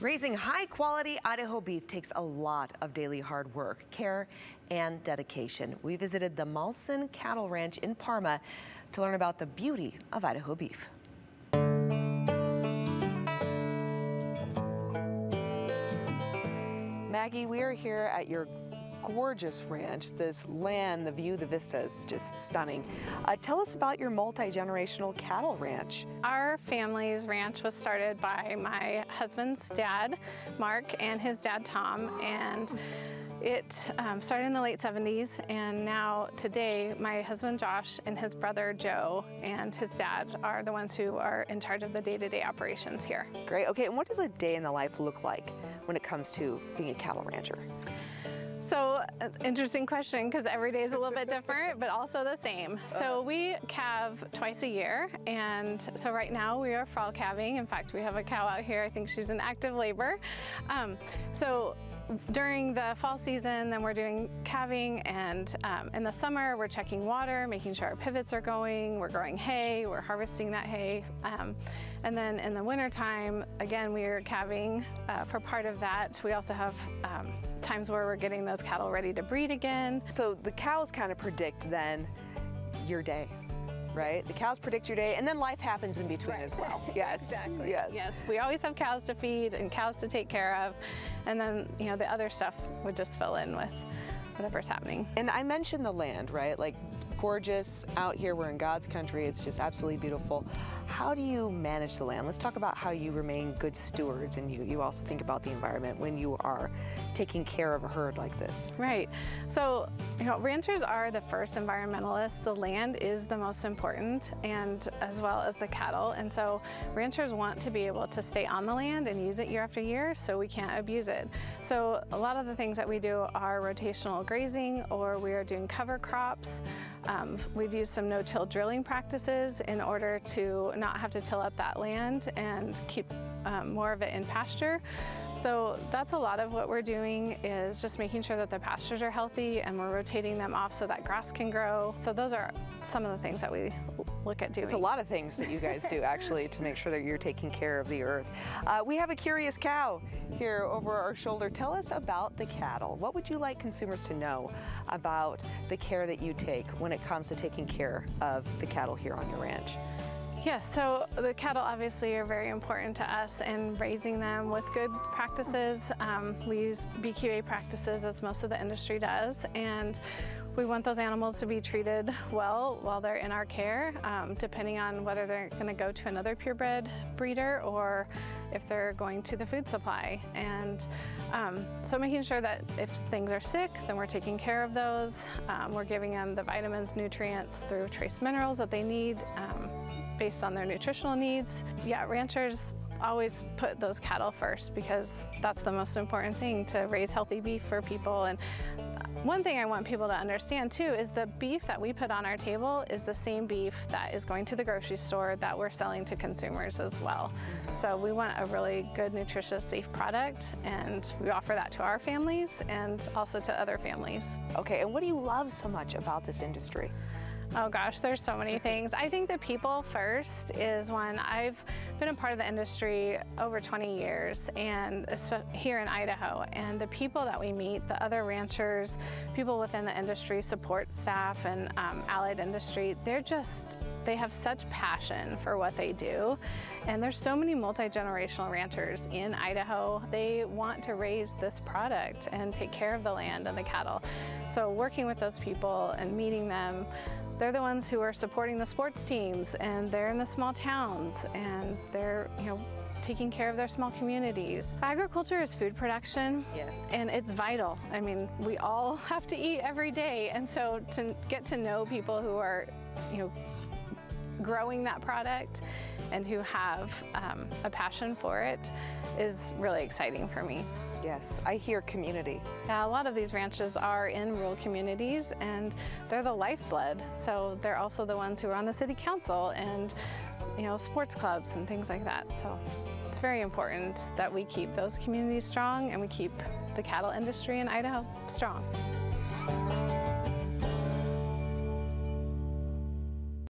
Raising high-quality Idaho beef takes a lot of daily hard work, care, and dedication. We visited the Malson Cattle Ranch in Parma to learn about the beauty of Idaho beef. Maggie, we are here at your gorgeous ranch. This land, the view, the vista is just stunning. Tell us about your multi-generational cattle ranch. Our family's ranch was started by my husband's dad, Mark, and his dad, Tom, and it started in the late 70s, and now today my husband Josh and his brother Joe and his dad are the ones who are in charge of the day-to-day operations here. Great. Okay, and what does a day in the life look like when it comes to being a cattle rancher? So, interesting question, because every day is a little bit different, but also the same. So we calve twice a year, and so right now we are fall calving. In fact, we have a cow out here. I think she's in active labor. So during the fall season, then we're doing calving, and in the summer we're checking water, making sure our pivots are going, we're growing hay, we're harvesting that hay. And then in the winter time, again, we are calving for part of that. We also have times where we're getting those cattle ready to breed again. So the cows kind of predict then your day, right? Yes. The cows predict your day, and then life happens in between as well. Yes, exactly. Yes. Yes, we always have cows to feed and cows to take care of, and then the other stuff would just fill in with whatever's happening. And I mentioned the land, right? Like, gorgeous out here. We're in God's country. It's just absolutely beautiful. How do you manage the land? Let's talk about how you remain good stewards, and you also think about the environment when you are taking care of a herd like this. Right. So, ranchers are the first environmentalists. The land is the most important, and as well as the cattle. And so ranchers want to be able to stay on the land and use it year after year, so we can't abuse it. So a lot of the things that we do are rotational grazing, or we are doing cover crops. We've used some no-till drilling practices in order to not have to till up that land and keep more of it in pasture. So that's a lot of what we're doing, is just making sure that the pastures are healthy, and we're rotating them off so that grass can grow. So those are some of the things that we look at doing. It's a lot of things that you guys do actually to make sure that you're taking care of the earth. We have a curious cow here over our shoulder. Tell us about the cattle. What would you like consumers to know about the care that you take when it comes to taking care of the cattle here on your ranch? Yes, so the cattle obviously are very important to us, and raising them with good practices. We use BQA practices, as most of the industry does, and we want those animals to be treated well while they're in our care, depending on whether they're going to go to another purebred breeder or if they're going to the food supply. And so making sure that if things are sick, then we're taking care of those. We're giving them the vitamins, nutrients through trace minerals that they need based on their nutritional needs. Yeah, ranchers always put those cattle first, because that's the most important thing, to raise healthy beef for people. And one thing I want people to understand too is the beef that we put on our table is the same beef that is going to the grocery store that we're selling to consumers as well. So we want a really good, nutritious, safe product, and we offer that to our families and also to other families. Okay, and what do you love so much about this industry? Oh gosh, there's so many things. I think the people first is one. I've been a part of the industry over 20 years, and here in Idaho, and the people that we meet, the other ranchers, people within the industry, support staff, and allied industry, they have such passion for what they do. And there's so many multi-generational ranchers in Idaho. They want to raise this product and take care of the land and the cattle. So working with those people and meeting them, they're the ones who are supporting the sports teams, and they're in the small towns, and they're taking care of their small communities. Agriculture is food production. Yes. And it's vital. I mean, we all have to eat every day, and so to get to know people who are growing that product and who have a passion for it is really exciting for me. Yes, I hear community. Yeah, a lot of these ranches are in rural communities, and they're the lifeblood. So they're also the ones who are on the city council and sports clubs and things like that. So it's very important that we keep those communities strong, and we keep the cattle industry in Idaho strong.